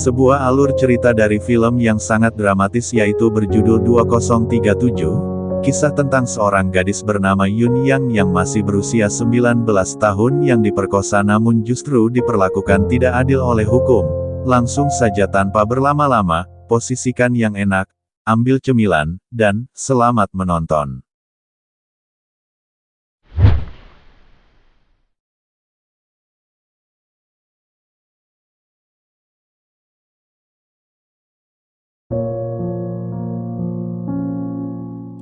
Sebuah alur cerita dari film yang sangat dramatis yaitu berjudul 2037, kisah tentang seorang gadis bernama Yun Yang yang masih berusia 19 tahun yang diperkosa namun justru diperlakukan tidak adil oleh hukum. Langsung saja tanpa berlama-lama, posisikan yang enak, ambil cemilan, dan selamat menonton.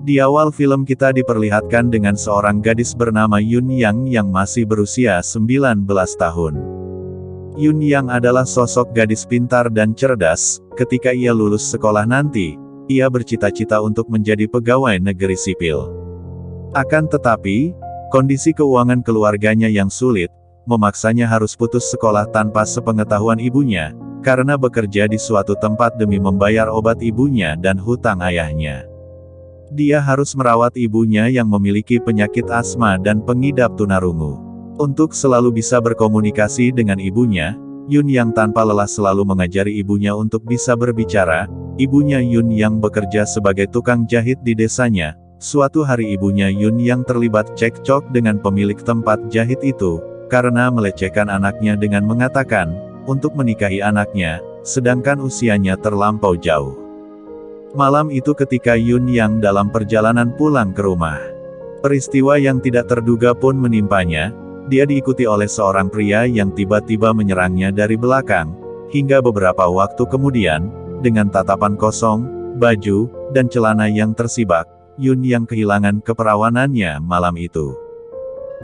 Di awal film kita diperlihatkan dengan seorang gadis bernama Yun Yang yang masih berusia 19 tahun. Yun Yang adalah sosok gadis pintar dan cerdas. Ketika ia lulus sekolah nanti, ia bercita-cita untuk menjadi pegawai negeri sipil. Akan tetapi, kondisi keuangan keluarganya yang sulit, memaksanya harus putus sekolah tanpa sepengetahuan ibunya, karena bekerja di suatu tempat demi membayar obat ibunya dan hutang ayahnya. Dia harus merawat ibunya yang memiliki penyakit asma dan pengidap tunarungu. Untuk selalu bisa berkomunikasi dengan ibunya, Yun Yang tanpa lelah selalu mengajari ibunya untuk bisa berbicara. Ibunya Yun Yang bekerja sebagai tukang jahit di desanya. Suatu hari ibunya Yun Yang terlibat cekcok dengan pemilik tempat jahit itu, karena melecehkan anaknya dengan mengatakan, untuk menikahi anaknya, sedangkan usianya terlampau jauh. Malam itu ketika Yun Yang dalam perjalanan pulang ke rumah, peristiwa yang tidak terduga pun menimpanya. Dia diikuti oleh seorang pria yang tiba-tiba menyerangnya dari belakang, hingga beberapa waktu kemudian, dengan tatapan kosong, baju, dan celana yang tersibak, Yun Yang kehilangan keperawanannya malam itu.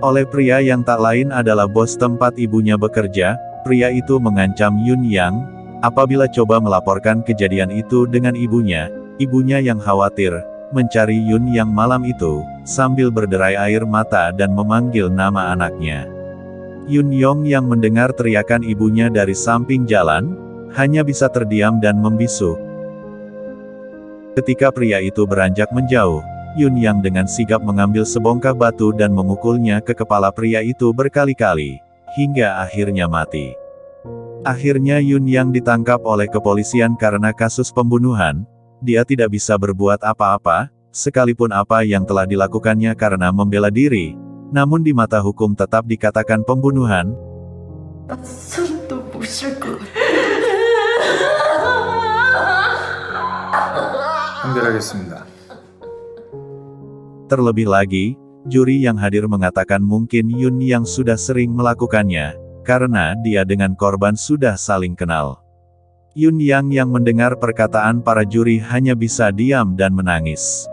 Oleh pria yang tak lain adalah bos tempat ibunya bekerja, pria itu mengancam Yun Yang, apabila coba melaporkan kejadian itu dengan ibunya yang khawatir, mencari Yun Yang malam itu, sambil berderai air mata dan memanggil nama anaknya. Yun Yong yang mendengar teriakan ibunya dari samping jalan, hanya bisa terdiam dan membisu. Ketika pria itu beranjak menjauh, Yun Yang dengan sigap mengambil sebongkah batu dan memukulnya ke kepala pria itu berkali-kali, hingga akhirnya mati. Akhirnya Yun Yang ditangkap oleh kepolisian karena kasus pembunuhan. Dia tidak bisa berbuat apa-apa, sekalipun apa yang telah dilakukannya karena membela diri, namun di mata hukum tetap dikatakan pembunuhan. Terlebih lagi, juri yang hadir mengatakan mungkin Yun Yang sudah sering melakukannya, karena dia dengan korban sudah saling kenal. Yun Yang mendengar perkataan para juri hanya bisa diam dan menangis.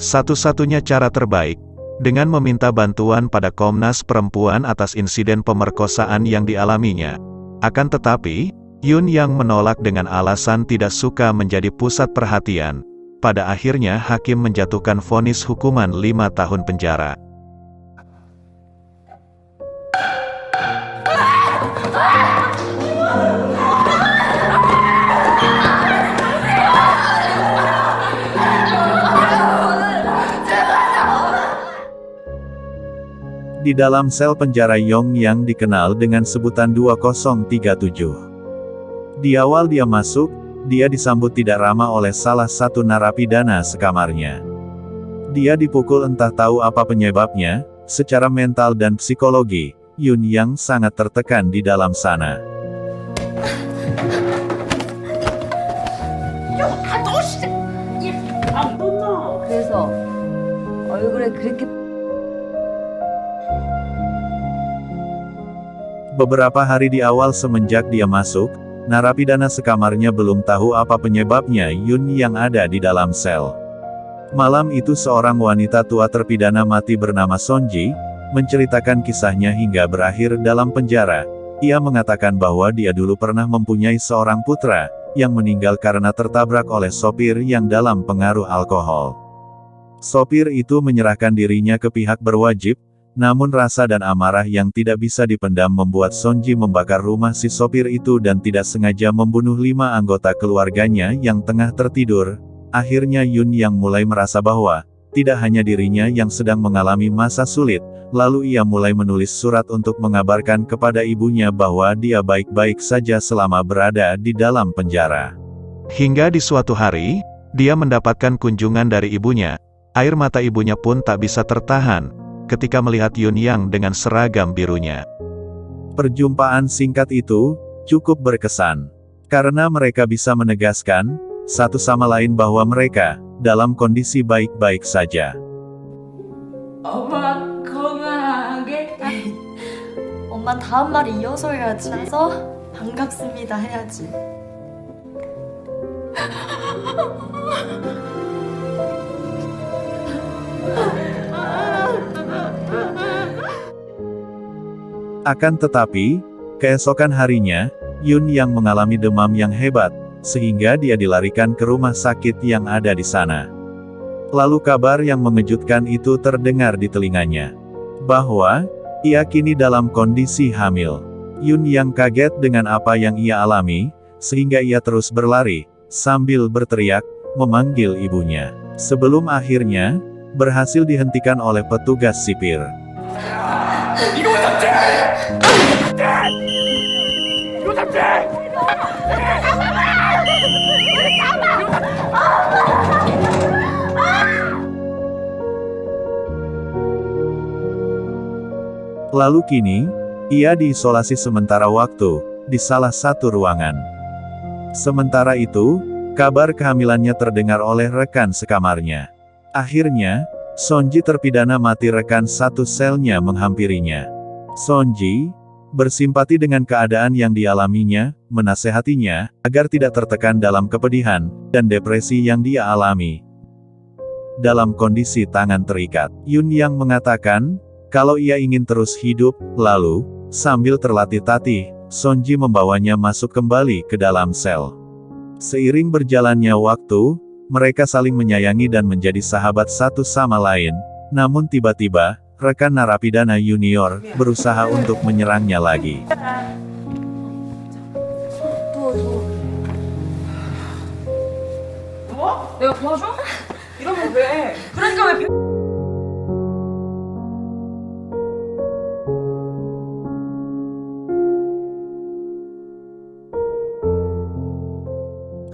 Satu-satunya cara terbaik, dengan meminta bantuan pada Komnas Perempuan atas insiden pemerkosaan yang dialaminya. Akan tetapi, Yun Yang menolak dengan alasan tidak suka menjadi pusat perhatian. Pada akhirnya hakim menjatuhkan vonis hukuman 5 tahun penjara. Di dalam sel penjara Yong yang dikenal dengan sebutan 2037. Di awal dia masuk, dia disambut tidak ramah oleh salah satu narapidana sekamarnya. Dia dipukul entah tahu apa penyebabnya, secara mental dan psikologi, Yun Yang sangat tertekan di dalam sana. Beberapa hari di awal semenjak dia masuk, narapidana sekamarnya belum tahu apa penyebabnya Yun yang ada di dalam sel. Malam itu seorang wanita tua terpidana mati bernama Sonji, menceritakan kisahnya hingga berakhir dalam penjara. Ia mengatakan bahwa dia dulu pernah mempunyai seorang putra, yang meninggal karena tertabrak oleh sopir yang dalam pengaruh alkohol. Sopir itu menyerahkan dirinya ke pihak berwajib, namun rasa dan amarah yang tidak bisa dipendam membuat Sonji membakar rumah si sopir itu dan tidak sengaja membunuh 5 anggota keluarganya yang tengah tertidur. Akhirnya Yun yang mulai merasa bahwa tidak hanya dirinya yang sedang mengalami masa sulit, lalu ia mulai menulis surat untuk mengabarkan kepada ibunya bahwa dia baik-baik saja selama berada di dalam penjara. Hingga di suatu hari, dia mendapatkan kunjungan dari ibunya. Air mata ibunya pun tak bisa tertahan ketika melihat Yun Yang dengan seragam birunya. Perjumpaan singkat itu cukup berkesan, karena mereka bisa menegaskan satu sama lain bahwa mereka dalam kondisi baik-baik saja. 엄마 건강하게. 엄마 다음 말 이어서 해야지. 그래서 반갑습니다 해야지. Akan tetapi, keesokan harinya, Yun Yang mengalami demam yang hebat, sehingga dia dilarikan ke rumah sakit yang ada di sana. Lalu kabar yang mengejutkan itu terdengar di telinganya, bahwa ia kini dalam kondisi hamil. Yun Yang kaget dengan apa yang ia alami, sehingga ia terus berlari, sambil berteriak, memanggil ibunya. Sebelum akhirnya, berhasil dihentikan oleh petugas sipir. Lalu kini, ia diisolasi sementara waktu, di salah satu ruangan. Sementara itu, kabar kehamilannya terdengar oleh rekan sekamarnya. Akhirnya, Sonji terpidana mati rekan satu selnya menghampirinya. Sonji bersimpati dengan keadaan yang dialaminya, menasehatinya, agar tidak tertekan dalam kepedihan dan depresi yang dia alami. Dalam kondisi tangan terikat, Yun Yang mengatakan, kalau ia ingin terus hidup, lalu, sambil terlatih-tatih, Sonji membawanya masuk kembali ke dalam sel. Seiring berjalannya waktu, mereka saling menyayangi dan menjadi sahabat satu sama lain, namun tiba-tiba, rekan narapidana junior berusaha untuk menyerangnya lagi. 내가 도와줘? 이러면 왜? 그러니까 왜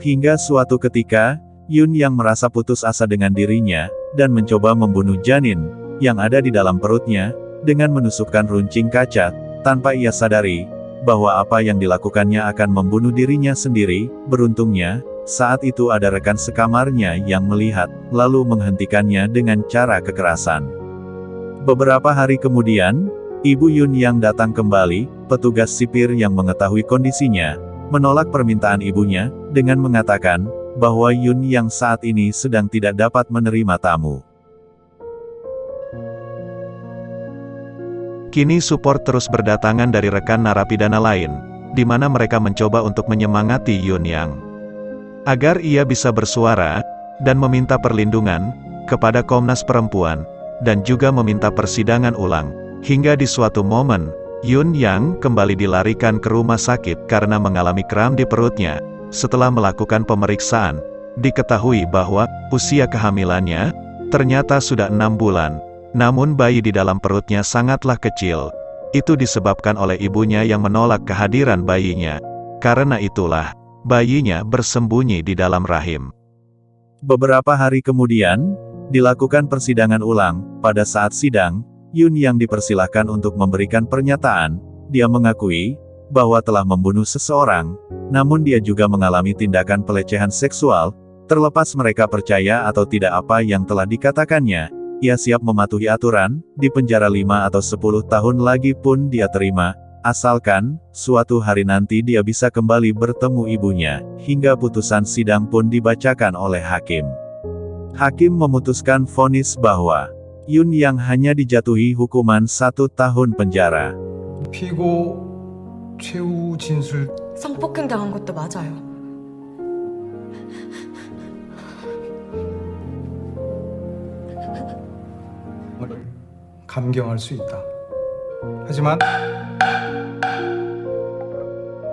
Hingga suatu ketika, Yun Yang merasa putus asa dengan dirinya, dan mencoba membunuh janin yang ada di dalam perutnya, dengan menusukkan runcing kaca, tanpa ia sadari bahwa apa yang dilakukannya akan membunuh dirinya sendiri. Beruntungnya, saat itu ada rekan sekamarnya yang melihat, lalu menghentikannya dengan cara kekerasan. Beberapa hari kemudian, ibu Yun Yang datang kembali. Petugas sipir yang mengetahui kondisinya menolak permintaan ibunya, dengan mengatakan bahwa Yun Yang saat ini sedang tidak dapat menerima tamu. Kini support terus berdatangan dari rekan narapidana lain, di mana mereka mencoba untuk menyemangati Yun Yang agar ia bisa bersuara, dan meminta perlindungan kepada Komnas Perempuan, dan juga meminta persidangan ulang. Hingga di suatu momen, Yun Yang kembali dilarikan ke rumah sakit karena mengalami kram di perutnya. Setelah melakukan pemeriksaan, diketahui bahwa usia kehamilannya ternyata sudah 6 bulan. Namun bayi di dalam perutnya sangatlah kecil. Itu disebabkan oleh ibunya yang menolak kehadiran bayinya. Karena itulah, bayinya bersembunyi di dalam rahim. Beberapa hari kemudian, dilakukan persidangan ulang. Pada saat sidang, Yun Yang dipersilahkan untuk memberikan pernyataan. Dia mengakui bahwa telah membunuh seseorang, namun dia juga mengalami tindakan pelecehan seksual. Terlepas mereka percaya atau tidak apa yang telah dikatakannya, ia siap mematuhi aturan, di penjara 5 atau 10 tahun lagi pun dia terima, asalkan suatu hari nanti dia bisa kembali bertemu ibunya. Hingga putusan sidang pun dibacakan oleh hakim. Hakim memutuskan vonis bahwa Yun Yang hanya dijatuhi hukuman 1 tahun penjara. 피고 최후 진술 성폭행당한 것도 맞아요. 감경할 수 있다. 하지만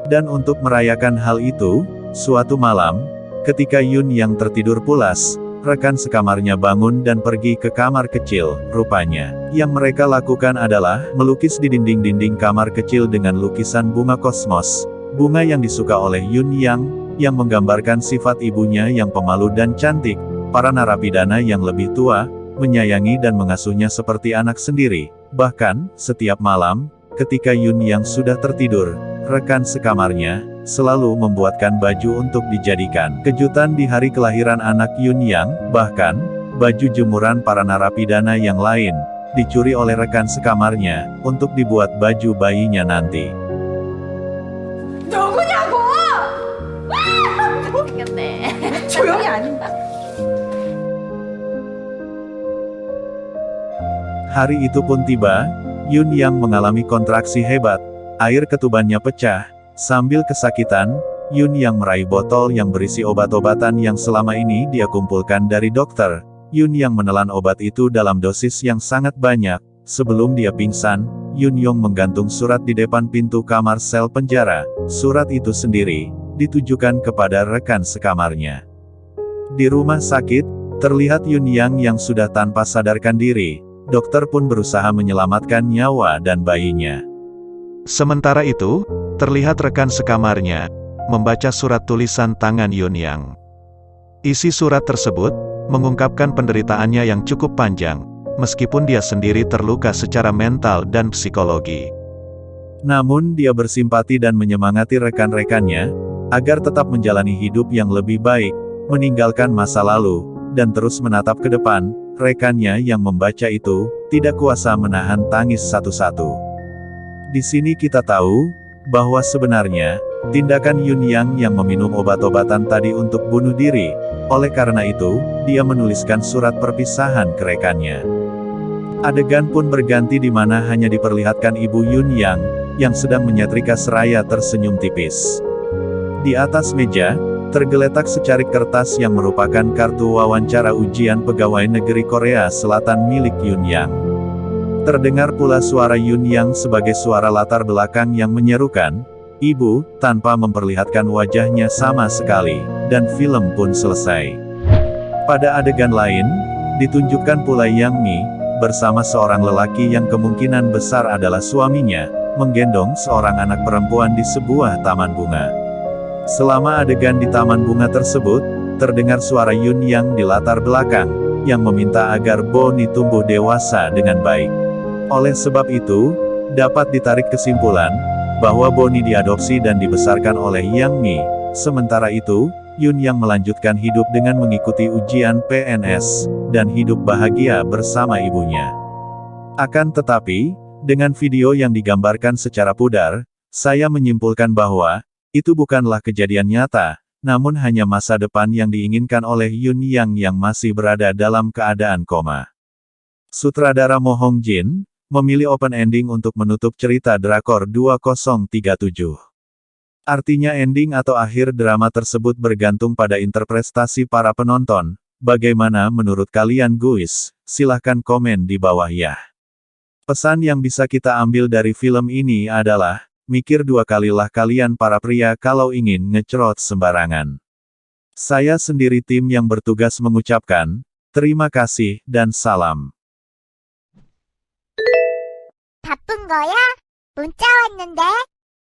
Dan untuk merayakan hal itu, suatu malam, ketika Yun Yang tertidur pulas, rekan sekamarnya bangun dan pergi ke kamar kecil. Rupanya, yang mereka lakukan adalah melukis di dinding-dinding kamar kecil dengan lukisan bunga kosmos. Bunga yang disuka oleh Yun yang menggambarkan sifat ibunya yang pemalu dan cantik. Para narapidana yang lebih tua, menyayangi dan mengasuhnya seperti anak sendiri. Bahkan, setiap malam, ketika Yun sudah tertidur, rekan sekamarnya selalu membuatkan baju untuk dijadikan kejutan di hari kelahiran anak Yun bahkan, baju jemuran para narapidana yang lain, dicuri oleh rekan sekamarnya, untuk dibuat baju bayinya nanti. 누구냐고! 생겼네. 조용히 안 해. Hari itu pun tiba, Yun mengalami kontraksi hebat, air ketubannya pecah. Sambil kesakitan, Yun meraih botol yang berisi obat-obatan yang selama ini dia kumpulkan dari dokter. Yun menelan obat itu dalam dosis yang sangat banyak. Sebelum dia pingsan, Yun menggantung surat di depan pintu kamar sel penjara. Surat itu sendiri ditujukan kepada rekan sekamarnya. Di rumah sakit, terlihat Yun yang sudah tanpa sadarkan diri. Dokter pun berusaha menyelamatkan nyawa dan bayinya. Sementara itu, terlihat rekan sekamarnya membaca surat tulisan tangan Yun Isi surat tersebut mengungkapkan penderitaannya yang cukup panjang, meskipun dia sendiri terluka secara mental dan psikologi. Namun dia bersimpati dan menyemangati rekan-rekannya, agar tetap menjalani hidup yang lebih baik, meninggalkan masa lalu, dan terus menatap ke depan. Rekannya yang membaca itu, tidak kuasa menahan tangis satu-satu. Di sini kita tahu, bahwa sebenarnya, tindakan Yun yang meminum obat-obatan tadi untuk bunuh diri. Oleh karena itu, dia menuliskan surat perpisahan ke rekannya. Adegan pun berganti di mana hanya diperlihatkan ibu Yun yang sedang menyetrika seraya tersenyum tipis. Di atas meja, tergeletak secarik kertas yang merupakan kartu wawancara ujian pegawai negeri Korea Selatan milik Yun Terdengar pula suara Yun sebagai suara latar belakang yang menyerukan, "Ibu," tanpa memperlihatkan wajahnya sama sekali, dan film pun selesai. Pada adegan lain, ditunjukkan pula Yang Mi, bersama seorang lelaki yang kemungkinan besar adalah suaminya, menggendong seorang anak perempuan di sebuah taman bunga. Selama adegan di taman bunga tersebut, terdengar suara Yun di latar belakang, yang meminta agar Bonnie tumbuh dewasa dengan baik. Oleh sebab itu, dapat ditarik kesimpulan, bahwa Bonnie diadopsi dan dibesarkan oleh Yang Mi. Sementara itu, Yun melanjutkan hidup dengan mengikuti ujian PNS, dan hidup bahagia bersama ibunya. Akan tetapi, dengan video yang digambarkan secara pudar, saya menyimpulkan bahwa, itu bukanlah kejadian nyata, namun hanya masa depan yang diinginkan oleh Yun yang masih berada dalam keadaan koma. Sutradara Mo Hong Jin memilih open ending untuk menutup cerita drakor 2037. Artinya ending atau akhir drama tersebut bergantung pada interpretasi para penonton. Bagaimana menurut kalian guys? Silahkan komen di bawah ya. Pesan yang bisa kita ambil dari film ini adalah, mikir dua kalilah kalian para pria kalau ingin ngecrot sembarangan. Saya sendiri tim yang bertugas mengucapkan, terima kasih dan salam. 바쁜 거야? 문자 왔는데?